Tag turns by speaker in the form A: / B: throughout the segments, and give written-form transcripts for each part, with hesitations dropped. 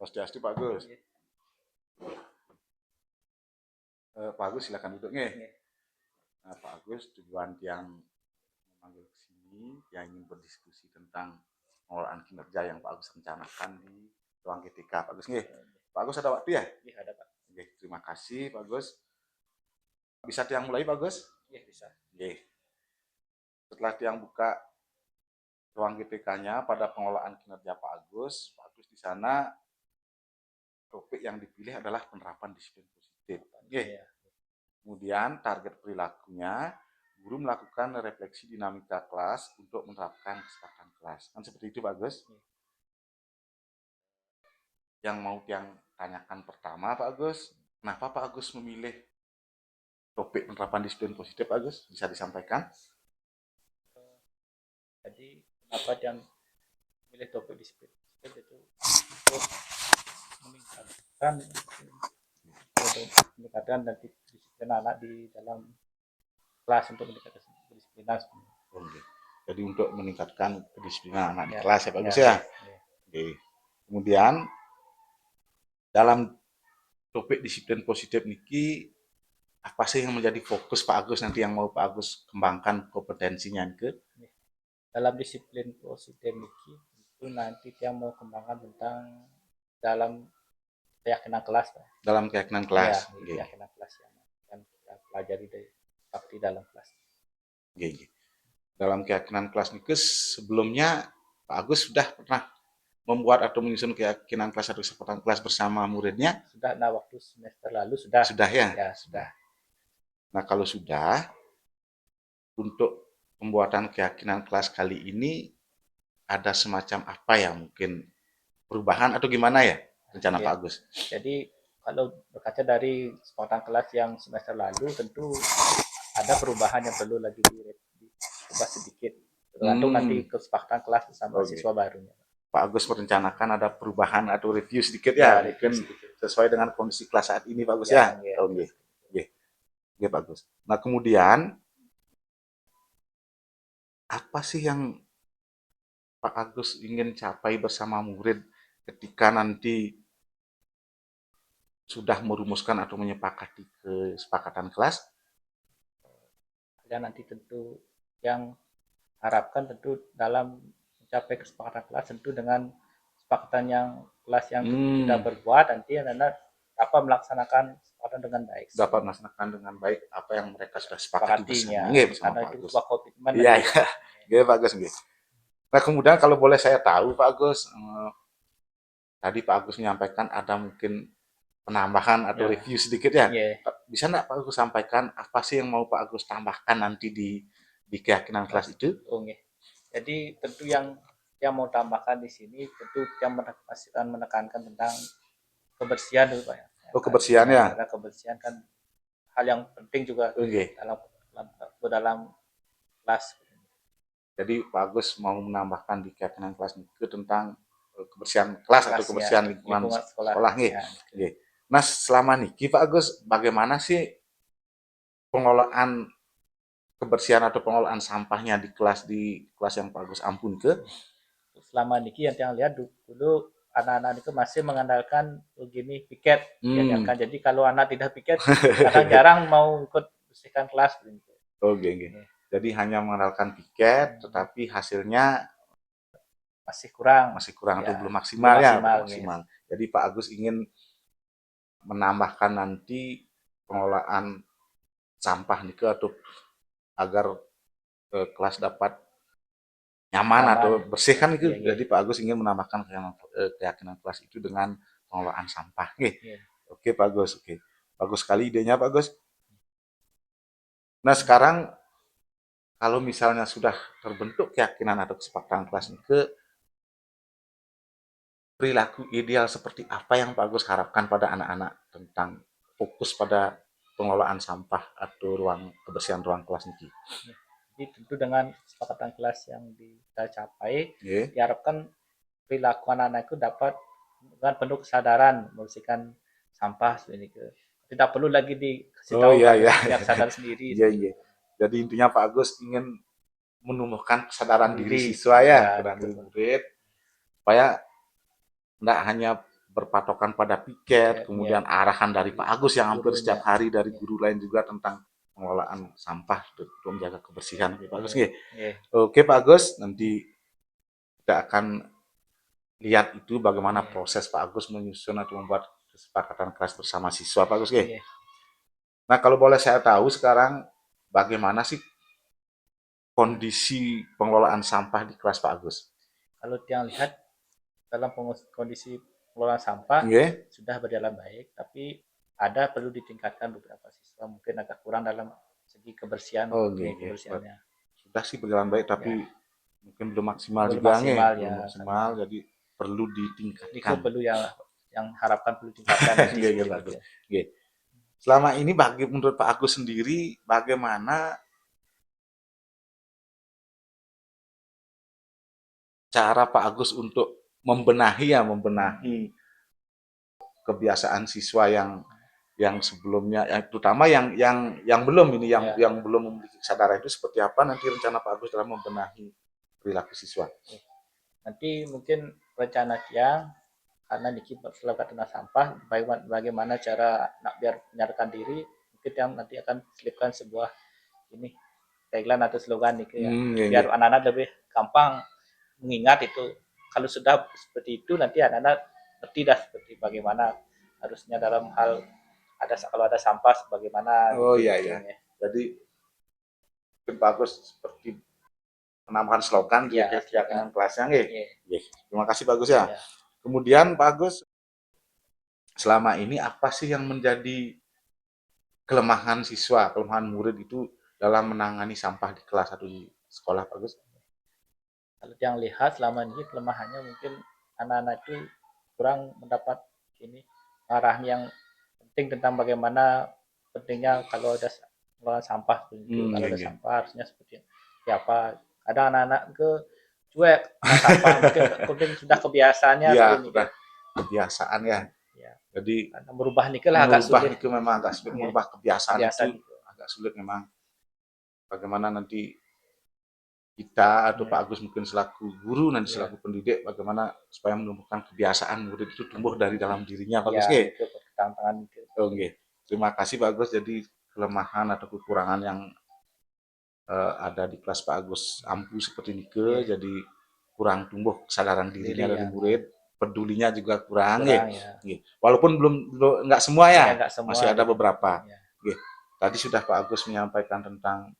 A: Pasti Pak Agus. Pak Agus silakan duduk nih. Nah, Pak Agus, tujuan yang memanggil ke sini yang ingin berdiskusi tentang pengelolaan kinerja yang Pak Agus rencanakan di ruang GTK. Pak Agus nih. Pak Agus ada waktu ya?
B: Iya, ada Pak.
A: Oke, terima kasih Pak Agus. Bisa tiang mulai Pak Agus?
B: Iya, bisa.
A: Oke. Setelah tiang buka ruang GTK-nya pada pengelolaan kinerja Pak Agus di sana topik yang dipilih adalah penerapan disiplin positif. Oke. Kemudian target perilakunya, guru melakukan refleksi dinamika kelas untuk menerapkan kesepakatan kelas. Kan seperti itu Pak Agus? Yang mau tiang tanyakan pertama Pak Agus, kenapa Pak Agus memilih topik penerapan disiplin positif Pak Agus? Bisa disampaikan?
B: Jadi kenapa yang memilih topik disiplin positif itu untuk meningkatkan nanti disiplin anak di dalam kelas, untuk meningkatkan kedisiplinan.
A: Oke. Jadi untuk meningkatkan kedisiplinan anak di kelas ya Pak Agus ya. Oke. Kemudian dalam topik disiplin positif niki apa sih yang menjadi fokus Pak Agus nanti yang mau Pak Agus kembangkan kompetensinya ke?
B: Dalam disiplin positif niki itu nanti yang mau kembangkan tentang dalam keyakinan kelas Pak.
A: Dalam keyakinan kelas.
B: Ya, keyakinan kelas yang kita pelajari dari fakti dalam kelas.
A: Oke. Dalam keyakinan kelas niki sebelumnya Pak Agus sudah pernah membuat atau menyusun keyakinan kelas atau kesepakatan kelas bersama muridnya?
B: Sudah, nah waktu semester lalu sudah.
A: Sudah ya?
B: Ya, sudah.
A: Nah, kalau sudah, untuk pembuatan keyakinan kelas kali ini ada semacam apa ya, mungkin perubahan atau gimana ya rencana Pak Agus?
B: Jadi kalau berkaca dari kesepakatan kelas yang semester lalu, tentu ada perubahan yang perlu lagi diubah sedikit, tergantung nanti kesepakatan kelas bersama siswa barunya.
A: Pak Agus merencanakan ada perubahan atau review sedikit ya, mungkin sesuai dengan kondisi kelas saat ini Pak Agus ya. Oke, Pak Agus. Nah kemudian apa sih yang Pak Agus ingin capai bersama murid ketika nanti sudah merumuskan atau menyepakati kesepakatan kelas?
B: Dan nanti tentu yang harapkan tentu dalam mencapai kesepakatan kelas tentu dengan kesepakatan yang kelas yang kita berbuat, nanti anak dapat melaksanakan kesepakatan dengan baik.
A: Dapat melaksanakan dengan baik apa yang mereka sudah sepakati bersama.
B: Karena itu sebuah komitmen.
A: Iya. Pak Agus. Nah kemudian kalau boleh saya tahu Pak Agus, tadi Pak Agus menyampaikan ada mungkin penambahan atau review sedikit ya. Bisa nggak Pak Agus sampaikan apa sih yang mau Pak Agus tambahkan nanti di keyakinan kelas itu?
B: Jadi tentu yang mau tambahkan di sini tentu yang menekankan tentang kebersihan dulu Pak ya.
A: Oh kebersihan ya.
B: Karena kebersihan kan hal yang penting juga dalam kelas.
A: Jadi Pak Agus mau menambahkan di keyakinan kelas itu tentang kebersihan kelas atau kebersihan lingkungan sekolah nih. Nah selama niki Pak Agus, bagaimana sih pengelolaan kebersihan atau pengelolaan sampahnya di kelas yang Pak Agus ampun ke?
B: Selama niki yang lihat dulu anak-anak itu masih mengandalkan begini piket. Jadi kalau anak tidak piket, kadang jarang mau ikut bersihkan kelas.
A: Jadi hanya mengandalkan piket, tetapi hasilnya
B: masih kurang
A: atau belum maksimal ya. Maksimal. Jadi Pak Agus ingin menambahkan nanti pengelolaan sampah nih atau agar kelas dapat nyaman atau bersih kan itu. Jadi Pak Agus ingin menambahkan keyakinan kelas itu dengan pengelolaan sampah. Oke Pak Agus. Bagus sekali idenya Pak Agus. Nah sekarang kalau misalnya sudah terbentuk keyakinan atau kesepakatan kelas itu, perilaku ideal seperti apa yang Pak Agus harapkan pada anak-anak tentang fokus pada pengelolaan sampah atau kebersihan ruang kelas ini?
B: Jadi tentu dengan kesepakatan kelas yang kita capai, diharapkan perilaku anak-anak itu dapat dengan penuh kesadaran membersihkan sampah ini. Tidak perlu lagi dikasih tahu yang sadar sendiri.
A: Jadi intinya Pak Agus ingin menumbuhkan kesadaran diri siswa ya, kesadaran diri murid, supaya tidak hanya berpatokan pada piket, kemudian arahan dari Pak Agus yang hampir setiap hari dari guru lain juga tentang pengelolaan sampah untuk menjaga kebersihan. Pak Agus, oke Pak Agus, nanti kita akan lihat itu bagaimana proses Pak Agus menyusun atau membuat kesepakatan kelas bersama siswa, Pak Agus. Nah, kalau boleh saya tahu sekarang bagaimana sih kondisi pengelolaan sampah di kelas Pak Agus?
B: Kalau yang lihat dalam kondisi pengelolaan sampah sudah berjalan baik, tapi ada perlu ditingkatkan beberapa siswa mungkin agak kurang dalam segi kebersihan. Kebersihannya
A: sudah sih berjalan baik, tapi mungkin belum maksimal
B: belum
A: juga
B: maksimal,
A: belum maksimal, jadi perlu ditingkatkan.
B: Itu perlu yang harapkan perlu ditingkatkan.
A: Selama ini menurut Pak Agus sendiri bagaimana cara Pak Agus untuk membenahi kebiasaan siswa yang sebelumnya, terutama yang belum ini, yang belum memiliki kesadaran itu, seperti apa nanti rencana Pak Agus dalam membenahi perilaku siswa?
B: Nanti mungkin rencana yang karena Niki selalu kena sampah, bagaimana cara biar menyadarkan diri, mungkin yang nanti akan selipkan sebuah ini tagline atau slogan nih biar anak-anak lebih gampang mengingat itu. Kalau sudah seperti itu nanti anak-anak ngerti dah seperti bagaimana harusnya dalam hal kalau ada sampah bagaimana.
A: Jadi bagus seperti penambahan slogan keyakinan kelasnya. Terima kasih Pak Agus ya. Kemudian Pak Agus, selama ini apa sih yang menjadi kelemahan siswa, kelemahan murid itu dalam menangani sampah di kelas atau di sekolah, Pak Agus?
B: Kalau yang lihat selama ini kelemahannya mungkin anak-anak itu kurang mendapat arahan yang penting tentang bagaimana pentingnya kalau ada pengelolaan sampah. Kalau ada sampah harusnya seperti apa. Ada anak-anak cuek sampah, mungkin sudah kebiasaannya.
A: Sudah kebiasaan ya. Jadi
B: merubah agak sulit.
A: Itu memang agak sulit, merubah kebiasaan itu agak sulit memang. Bagaimana nanti kita atau Pak Agus mungkin selaku guru, nanti selaku pendidik, bagaimana supaya menumbuhkan kebiasaan murid itu tumbuh dari dalam dirinya, Pak Agus. Terima kasih Pak Agus. Jadi kelemahan atau kekurangan yang ada di kelas Pak Agus Ampu seperti ini jadi kurang tumbuh kesadaran dirinya dari murid, pedulinya juga kurang. Walaupun belum nggak semua masih ada beberapa. Tadi sudah Pak Agus menyampaikan tentang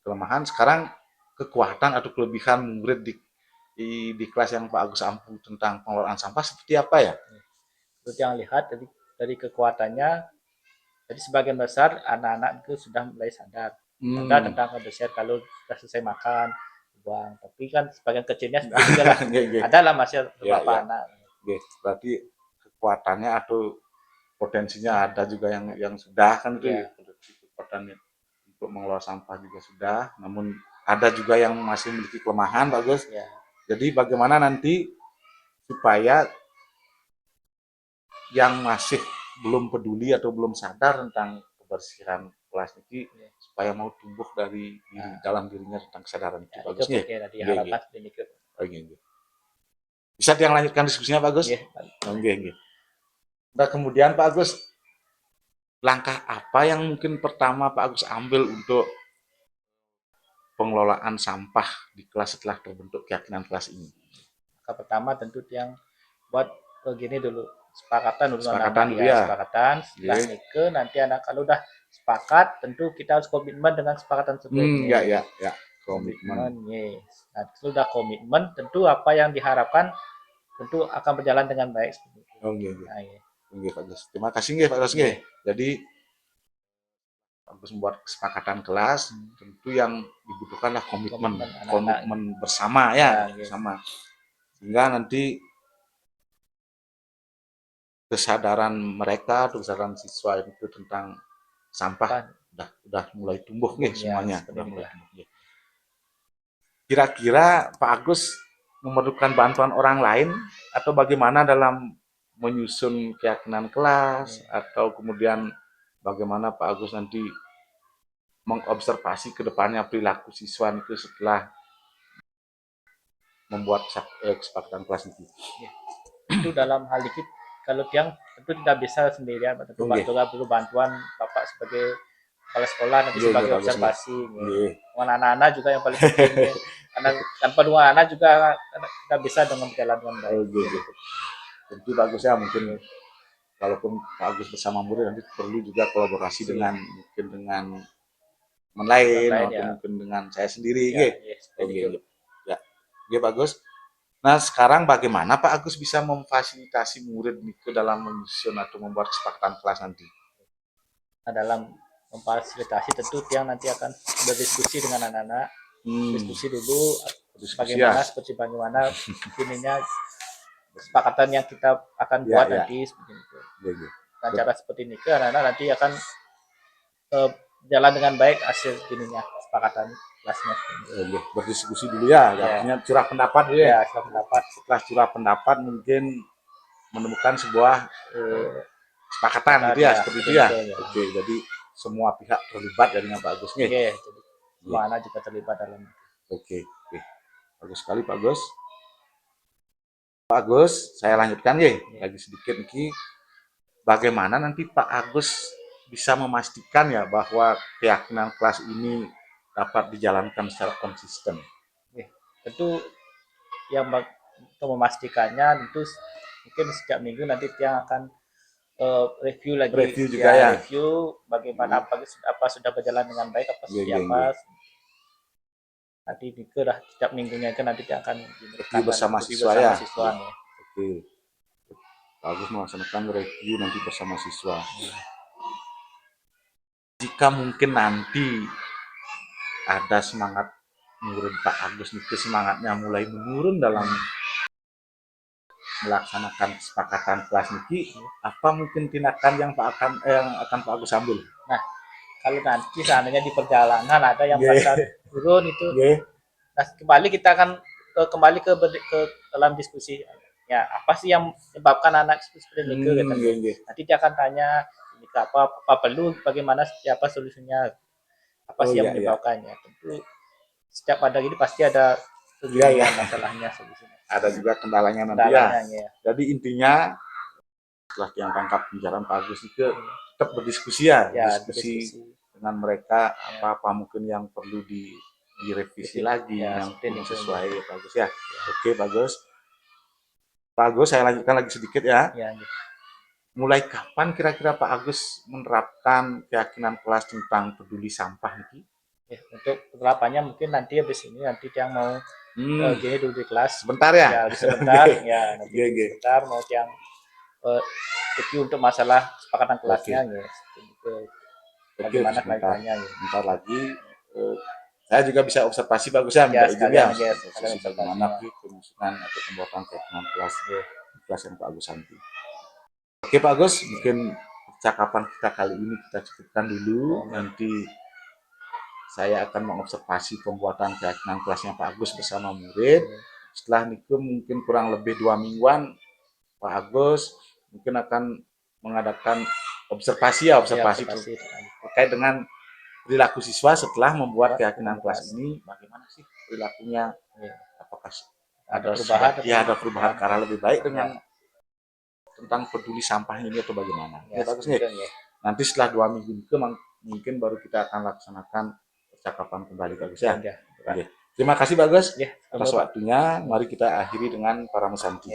A: kelemahan, sekarang kekuatan atau kelebihan murid di kelas yang Pak Agus Ampu tentang pengelolaan sampah seperti apa ya?
B: Seperti yang lihat dari kekuatannya, jadi sebagian besar anak-anak itu sudah mulai sadar tentang kebersihan kalau sudah selesai makan buang, tapi kan sebagian kecilnya ada lah masih beberapa anak.
A: Berarti kekuatannya atau potensinya ada juga yang sudah kan itu kekuatannya untuk mengelola sampah juga sudah, namun ada juga yang masih memiliki kelemahan, Pak Gus. Jadi bagaimana nanti supaya yang masih belum peduli atau belum sadar tentang kebersihan kelas ini supaya mau tumbuh dari dalam dirinya tentang kesadaran itu, Pak Gus. Bisa yang lanjutkan diskusinya, Pak Gus? Nah, kemudian Pak Agus, langkah apa yang mungkin pertama Pak Agus ambil untuk pengelolaan sampah di kelas setelah terbentuk keyakinan kelas ini?
B: Langkah pertama tentu yang buat begini dulu, sepakatan dulu.
A: Sepakatan.
B: Setelah itu nanti anak kalau udah sepakat, tentu kita harus komitmen dengan kesepakatan sebelumnya.
A: Komitmen.
B: Nah, sudah komitmen, tentu apa yang diharapkan tentu akan berjalan dengan baik.
A: Pak Gus. Terima kasih Pak Gus. Jadi Agus membuat kesepakatan kelas, tentu yang dibutuhkanlah komitmen bersama bersama. Sehingga nanti kesadaran mereka, kesadaran siswa itu tentang sampah udah mulai tumbuh semuanya. Kira-kira Pak Agus memerlukan bantuan orang lain atau bagaimana dalam menyusun keyakinan kelas, atau kemudian bagaimana Pak Agus nanti mengobservasi ke depannya perilaku siswa itu setelah membuat kesepakatan kelas itu?
B: Itu dalam hal dikit kalau tiang tentu tidak bisa sendirian, tentu juga perlu bantuan Bapak sebagai kepala sekolah nanti sebagai observasi. Anak-anak juga yang paling penting ya. Karena tanpa dua anak juga tidak bisa dengan jalan dengan baik.
A: Tentu bagus ya, mungkin kalaupun Pak Agus bersama murid nanti perlu juga kolaborasi dengan mungkin dengan teman lain atau mungkin dengan saya sendiri. Ya, bagus. Nah, sekarang bagaimana Pak Agus bisa memfasilitasi murid ke dalam menyusun atau membuat kesepakatan kelas nanti?
B: Nah, dalam memfasilitasi tentu tiang nanti akan berdiskusi dengan anak-anak, diskusi dulu seperti bagaimana ininya kesepakatan yang kita akan buat nanti seperti itu. Nah, cara seperti ini ke anak-anak nanti akan jalan dengan baik hasil ininya kesepakatan kelasnya.
A: Berdiskusi dulu ya, artinya curah pendapat dulu ya.
B: Curah pendapat.
A: Setelah curah pendapat mungkin menemukan sebuah kesepakatan gitu ya, seperti itu ya. Oke, jadi semua pihak terlibat jadinya Pak Agus nih.
B: Jadi semua anak juga terlibat dalam.
A: Oke. Bagus sekali Pak Agus. Pak Agus, saya lanjutkan lagi sedikit nih. Bagaimana nanti Pak Agus bisa memastikan ya bahwa keyakinan kelas ini dapat dijalankan secara konsisten?
B: Tentu yang untuk memastikannya tentu mungkin setiap minggu nanti yang akan review
A: juga ya.
B: Review bagaimana apa sudah berjalan dengan baik, apa apa. Nanti setiap minggunya itu nanti dia akan
A: review bersama siswa ya. Oke. Bagus melaksanakan review nanti bersama siswa. Jika mungkin nanti ada semangat murid Pak Agus nih, semangatnya mulai menurun dalam melaksanakan kesepakatan kelas niki, apa mungkin tindakan yang akan Pak Agus ambil?
B: Nah, kalau nanti seandainya di perjalanan ada yang merasa turun itu, nah kita akan kembali ke dalam diskusi. Ya, apa sih yang menyebabkan anak seperti ini? Nanti dia akan tanya ini apa perlu, bagaimana siapa solusinya, apa sih yang menyebabkannya. Tentu setiap ada gini pasti ada masalahnya, solusinya.
A: Ada juga kendalanya nanti ya. Jadi intinya setelah yang tangkap pembicaraan Pak Agus itu tetap berdiskusi diskusi dengan mereka apa mungkin yang perlu direvisi lagi yang belum sesuai Pak Agus ya. Oke Pak Agus. Pak Agus, saya lanjutkan lagi sedikit ya. Mulai kapan kira-kira Pak Agus menerapkan keyakinan kelas tentang peduli sampah ini?
B: Untuk penerapannya mungkin nanti habis ini nanti yang mau gini dulu di kelas
A: sebentar ya.
B: Sebentar nanti sebentar mau yang review untuk masalah kesepakatan kelasnya bagaimana kaitannya
A: bentar lagi saya juga bisa observasi bagus ya minta izin bagaimana penyusunan atau pembuatan keyakinan kelas yang Pak Agus nanti. Oke Pak Agus, mungkin percakapan kita kali ini kita cukupkan dulu. Nanti saya akan mengobservasi pembuatan keyakinan kelasnya Pak Agus bersama murid. Setelah itu mungkin kurang lebih 2 mingguan Pak Agus mungkin akan mengadakan observasi terkait dengan perilaku siswa setelah membuat keyakinan kelas ini. Bagaimana sih perilakunya? Apakah ada perubahan ke arah lebih baik dengan tentang peduli sampah ini atau bagaimana? Bagus nih. Nanti setelah 2 minggu itu mungkin baru kita akan laksanakan percakapan kembali Bagus ya. Terima kasih Bagus atas waktunya. Mari kita akhiri dengan para Santi.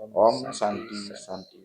A: Om Santi Santi.